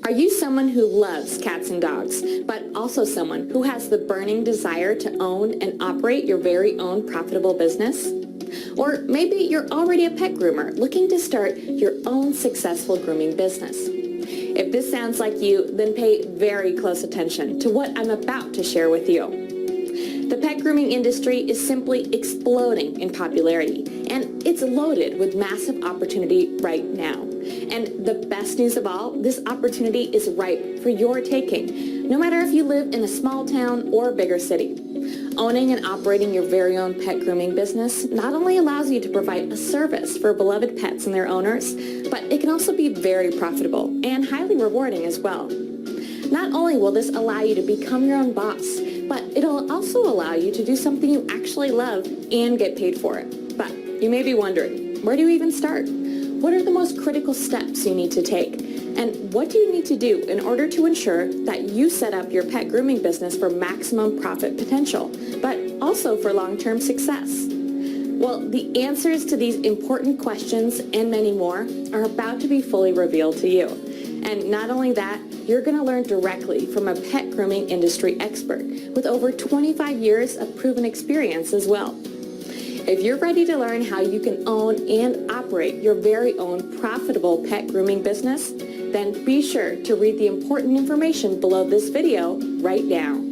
Are you someone who loves cats and dogs, but also someone who has the burning desire to own and operate your very own profitable business? Or maybe you're already a pet groomer looking to start your own successful grooming business. If this sounds like you, then pay very close attention to what I'm about to share with you. The pet grooming industry is simply exploding in popularity, and it's loaded with massive opportunity right now. And the best news of all, this opportunity is ripe for your taking, no matter if you live in a small town or a bigger city. Owning and operating your very own pet grooming business not only allows you to provide a service for beloved pets and their owners, but it can also be very profitable and highly rewarding as well. Not only will this allow you to become your own boss, but it'll also allow you to do something you actually love and get paid for it. But you may be wondering, where do you even start? What are the most critical steps you need to take? And what do you need to do in order to ensure that you set up your pet grooming business for maximum profit potential, but also for long-term success? Well, the answers to these important questions and many more are about to be fully revealed to you. And not only that, you're going to learn directly from a pet grooming industry expert with over 25 years of proven experience as well. If you're ready to learn how you can own and operate your very own profitable pet grooming business, then be sure to read the important information below this video right now.